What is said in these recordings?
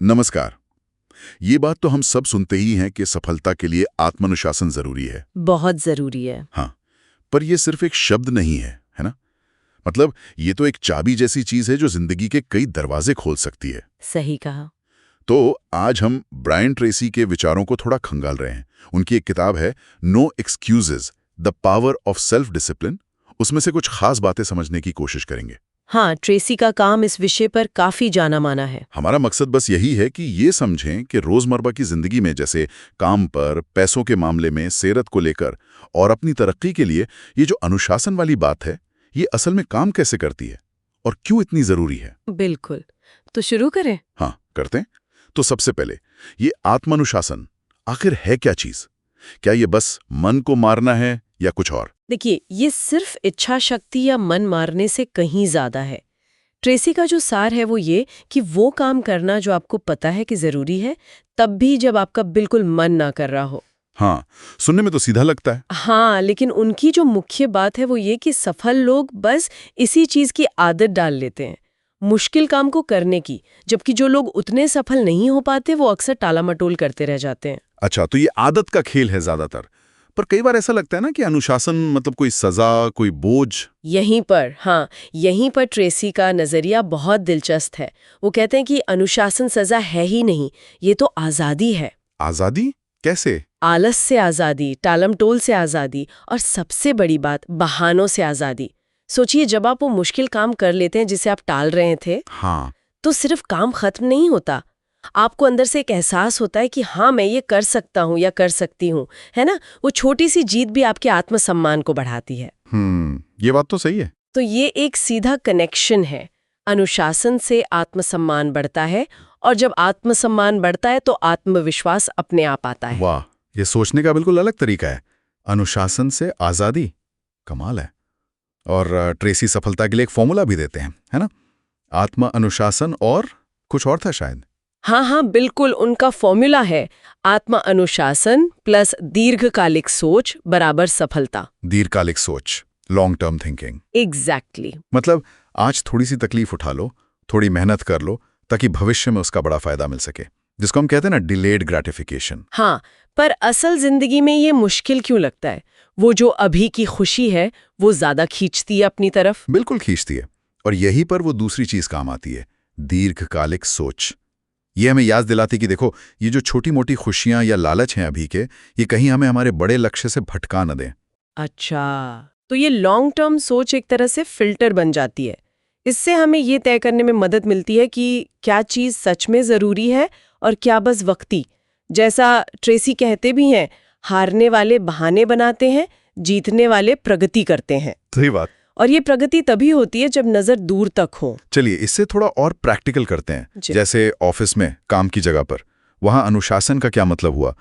नमस्कार। ये बात तो हम सब सुनते ही हैं कि सफलता के लिए आत्मानुशासन जरूरी है। बहुत जरूरी है। हाँ, पर ये सिर्फ एक शब्द नहीं है ना? मतलब ये तो एक चाबी जैसी चीज है जो जिंदगी के कई दरवाजे खोल सकती है। सही कहा। तो आज हम ब्रायन ट्रेसी के विचारों को थोड़ा खंगाल रहे हैं। उनकी एक किताब है no excuses, the power of self discipline. उसमें से कुछ खास बातें समझने की कोशिश करेंगे। हाँ, ट्रेसी का काम इस विषय पर काफी जाना माना है। हमारा मकसद बस यही है कि ये समझें कि रोजमर्रा की जिंदगी में, जैसे काम पर, पैसों के मामले में, सेहत को लेकर और अपनी तरक्की के लिए, ये जो अनुशासन वाली बात है, ये असल में काम कैसे करती है और क्यों इतनी जरूरी है। बिल्कुल। तो शुरू करें। हाँ, करते हैं। तो सबसे पहले, ये आत्मानुशासन आखिर है क्या चीज? क्या ये बस मन को मारना है या कुछ और? देखिए, ये सिर्फ इच्छा शक्ति या मन मारने से कहीं ज्यादा है। ट्रेसी का जो सार है वो ये कि वो काम करना जो आपको पता है कि जरूरी है, तब भी जब आपका बिल्कुल मन ना कर रहा हो। हाँ, सुनने में तो सीधा लगता है। हाँ, लेकिन उनकी जो मुख्य बात है वो ये कि सफल लोग बस इसी चीज की आदत डाल लेते हैं, मुश्किल काम को करने की, जबकि जो लोग उतने सफल नहीं हो पाते वो अक्सर टालामटोल करते रह जाते हैं। अच्छा, तो ये आदत का खेल है ज्यादातर। पर कई बार ऐसा लगता है ना कि अनुशासन मतलब कोई सजा, कोई बोझ। यहीं पर ट्रेसी का नजरिया बहुत दिलचस्प है। वो कहते हैं कि अनुशासन सजा है ही नहीं, ये तो आजादी है। आजादी कैसे? आलस से आजादी, टालमटोल से आजादी, और सबसे बड़ी बात, बहानों से आजादी। सोचिए, जब आप वो मुश्किल काम कर लेते हैं जिसे आप टाल रहे थे, हाँ, तो सिर्फ काम खत्म नहीं होता, आपको अंदर से एक एहसास होता है कि हाँ, मैं ये कर सकता हूँ या कर सकती हूँ, है ना? वो छोटी सी जीत भी आपके आत्मसम्मान को बढ़ाती है। ये बात तो सही है। तो ये एक सीधा कनेक्शन है। अनुशासन से आत्मसम्मान बढ़ता है, और जब आत्मसम्मान बढ़ता है तो आत्मविश्वास अपने आप आता है। वाह, ये सोचने का बिल्कुल अलग तरीका है। अनुशासन से आजादी, कमाल है। और ट्रेसी सफलता के लिए एक फॉर्मूला भी देते हैं, है ना? आत्म अनुशासन और कुछ और था शायद। हाँ, बिल्कुल, उनका फॉर्मूला है आत्म अनुशासन प्लस दीर्घकालिक सोच बराबर सफलता। दीर्घकालिक सोच, लॉन्ग टर्म थिंकिंग। एग्जैक्टली। मतलब आज थोड़ी सी तकलीफ उठा लो, थोड़ी मेहनत कर लो, ताकि भविष्य में उसका बड़ा फायदा मिल सके, जिसको हम कहते हैं ना डिलेड ग्रेटिफिकेशन। हाँ, पर असल जिंदगी में ये मुश्किल क्यों लगता है? वो जो अभी की खुशी है वो ज्यादा खींचती है अपनी तरफ। बिल्कुल खींचती है। और यहीं पर वो दूसरी चीज काम आती है, दीर्घकालिक सोच। ये हमें याद दिलाती कि देखो, ये जो छोटी मोटी खुशियां या लालच हैं अभी के, ये कहीं हमें हमारे बड़े लक्ष्य से भटका न दें। अच्छा, तो ये लॉन्ग टर्म सोच एक तरह से फिल्टर बन जाती है। इससे हमें ये तय करने में मदद मिलती है कि क्या चीज सच में जरूरी है और क्या बस वक्ती। जैसा ट्रेसी कहते भी हैं, हारने वाले बहाने बनाते हैं, जीतने वाले प्रगति करते हैं। सही बात। और ये प्रगति तभी होती है जब नजर दूर तक हो। चलिए इससे थोड़ा और प्रैक्टिकल करते हैं। जैसे ऑफिस में, काम की जगह पर, वहां अनुशासन का क्या मतलब हुआ?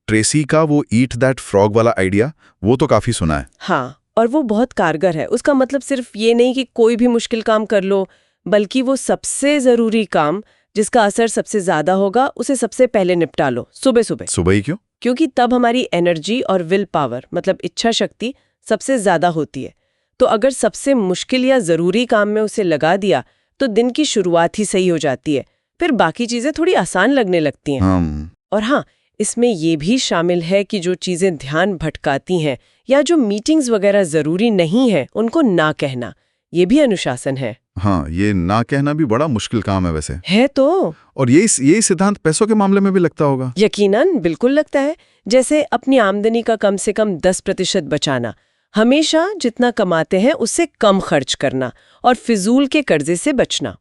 ट्रेसी का वो ईट दैट फ्रॉग वाला आइडिया, वो तो काफी सुना है। हाँ, और वो बहुत कारगर है। उसका मतलब सिर्फ ये नहीं कि कोई भी मुश्किल काम कर लो, बल्कि वो सबसे जरूरी काम जिसका असर सबसे ज्यादा होगा उसे सबसे पहले निपटा लो, सुबह सुबह। सुबह ही क्यों? क्योंकि तब हमारी एनर्जी और विल पावर, मतलब इच्छा शक्ति, सबसे ज्यादा होती है। तो अगर सबसे मुश्किल या जरूरी काम में उसे लगा दिया तो दिन की शुरुआत ही सही हो जाती है, फिर बाकी चीजें थोड़ी आसान लगने लगती हैं। और हाँ, इसमें यह भी शामिल है कि जो चीजें ध्यान भटकाती हैं या जो मीटिंग्स वगैरह जरूरी नहीं है, उनको ना कहना, ये भी अनुशासन है। हाँ, ये ना कहना भी बड़ा मुश्किल काम है वैसे। है तो। और यही सिद्धांत पैसों के मामले में भी लगता होगा। यकीनन, बिल्कुल लगता है। जैसे अपनी आमदनी का कम से कम 10% बचाना, हमेशा जितना कमाते हैं उससे कम खर्च करना, और फिजूल के कर्जे से बचना।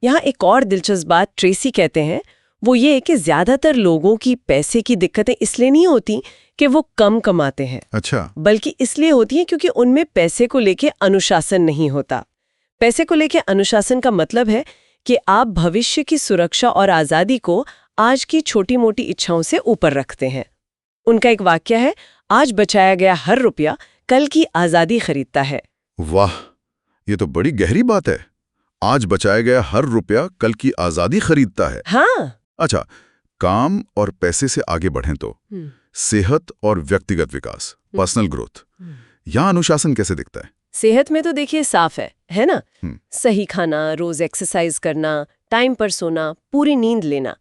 यहाँ एक और दिलचस्प बात ट्रेसी कहते हैं, वो ये कि ज्यादातर लोगों की पैसे की दिक्कतें इसलिए नहीं होती कि वो कम कमाते हैं। अच्छा। बल्कि इसलिए होती हैं क्योंकि उनमें पैसे को लेके अनुशासन नहीं होता। पैसे को लेके अनुशासन का मतलब है कि आप भविष्य की सुरक्षा और आजादी को आज की छोटी मोटी इच्छाओं से ऊपर रखते हैं। उनका एक वाक्य है, आज बचाया गया हर रुपया कल की आजादी खरीदता है। वाह, ये तो बड़ी गहरी बात है। आज बचाया गया हर रुपया कल की आजादी खरीदता है। हाँ। अच्छा, काम और पैसे से आगे बढ़ें तो सेहत और व्यक्तिगत विकास, पर्सनल ग्रोथ, यहाँ अनुशासन कैसे दिखता है? सेहत में तो देखिए साफ है ना? सही खाना, रोज एक्सरसाइज करना, टाइम पर सोना, पूरी नींद लेना,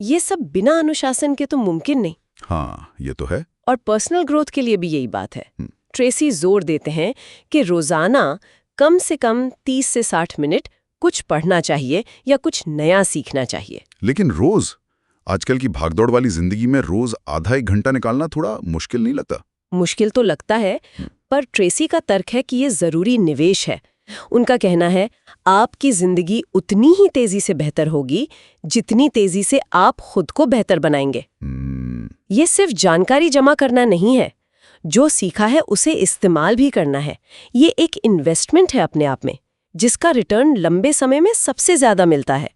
ये सब बिना अनुशासन के तो मुमकिन नहीं। हाँ, ये तो है। और पर्सनल ग्रोथ के लिए भी यही बात है। ट्रेसी जोर देते हैं कि रोजाना कम से कम 30 से 60 मिनट कुछ पढ़ना चाहिए या कुछ नया सीखना चाहिए। लेकिन रोज आजकल की भागदौड़ वाली जिंदगी में रोज आधा एक घंटा निकालना थोड़ा मुश्किल नहीं लगता? मुश्किल तो लगता है, पर ट्रेसी का तर्क है कि ये जरूरी निवेश है। उनका कहना है, आपकी जिंदगी उतनी ही तेजी से बेहतर होगी जितनी तेजी से आप खुद को बेहतर बनाएंगे। ये सिर्फ जानकारी जमा करना नहीं है, जो सीखा है उसे इस्तेमाल भी करना है। ये एक इन्वेस्टमेंट है अपने आप में, जिसका रिटर्न लंबे समय में सबसे ज्यादा मिलता है।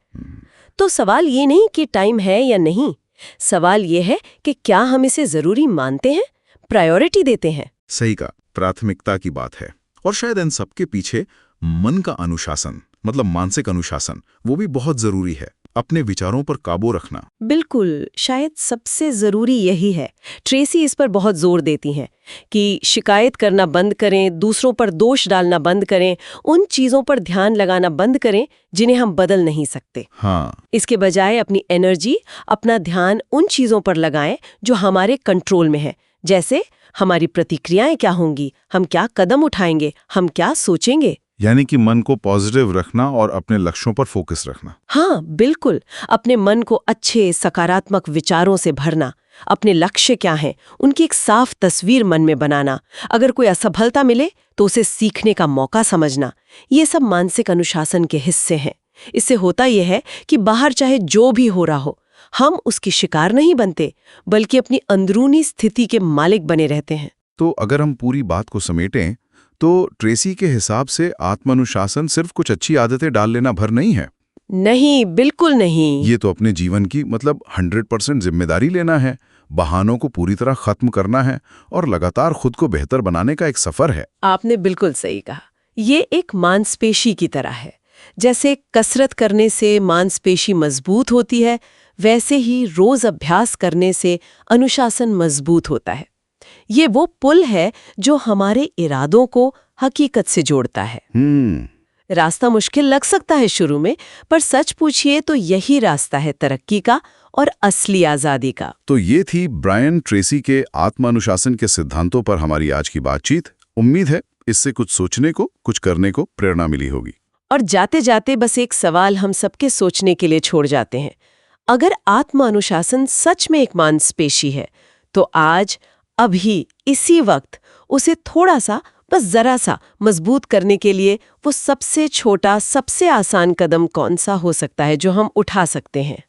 तो सवाल ये नहीं कि टाइम है या नहीं, सवाल ये है कि क्या हम इसे जरूरी मानते हैं, प्रायोरिटी देते हैं। सही का, प्राथमिकता की बात है। और शायद इन सबके पीछे मन का अनुशासन, मतलब मानसिक अनुशासन, वो भी बहुत जरूरी है। अपने विचारों पर काबू रखना। बिल्कुल, शायद सबसे जरूरी यही है। ट्रेसी इस पर बहुत जोर देती हैं कि शिकायत करना बंद करें, दूसरों पर दोष डालना बंद करें, उन चीजों पर ध्यान लगाना बंद करें जिन्हें हम बदल नहीं सकते। हाँ। इसके बजाय अपनी एनर्जी, अपना ध्यान उन चीजों पर लगाएं जो हमारे कंट्रोल में है। जैसे हमारी प्रतिक्रियाएं क्या होंगी, हम क्या कदम उठाएंगे, हम क्या सोचेंगे। यानी कि मन को पॉजिटिव रखना और अपने लक्ष्यों पर फोकस रखना। हाँ बिल्कुल, अपने मन को अच्छे सकारात्मक विचारों से भरना, अपने लक्ष्य क्या हैं उनकी एक साफ तस्वीर मन में बनाना, अगर कोई असफलता मिले तो उसे सीखने का मौका समझना, ये सब मानसिक अनुशासन के हिस्से हैं। इससे होता यह है कि बाहर चाहे जो भी हो रहा हो, हम उसकी शिकार नहीं बनते, बल्कि अपनी अंदरूनी स्थिति के मालिक बने रहते हैं। तो अगर हम पूरी बात को समेटें तो ट्रेसी के हिसाब से आत्मानुशासन सिर्फ कुछ अच्छी आदतें डाल लेना भर नहीं है। नहीं, बिल्कुल नहीं। ये तो अपने जीवन की 100% जिम्मेदारी लेना है, बहानों को पूरी तरह खत्म करना है और लगातार खुद को बेहतर बनाने का एक सफर है। आपने बिल्कुल सही कहा। ये एक मांसपेशी की तरह है। जैसे कसरत करने से मांसपेशी मजबूत होती है, वैसे ही रोज अभ्यास करने से अनुशासन मजबूत होता है। ये वो पुल है जो हमारे इरादों को हकीकत से जोड़ता है। रास्ता मुश्किल लग सकता है शुरू में, पर सच पूछिए तो यही रास्ता है तरक्की का और असली आजादी का। तो ये थी ब्रायन ट्रेसी के आत्मानुशासन के सिद्धांतों पर हमारी आज की बातचीत। उम्मीद है इससे कुछ सोचने को, कुछ करने को प्रेरणा मिली होगी। और जाते जाते बस एक सवाल हम सबके सोचने के लिए छोड़ जाते हैं। अगर आत्मानुशासन सच में एक मांसपेशी है, तो आज, अभी, इसी वक्त उसे थोड़ा सा, बस जरा सा मजबूत करने के लिए वो सबसे छोटा, सबसे आसान कदम कौन सा हो सकता है जो हम उठा सकते हैं?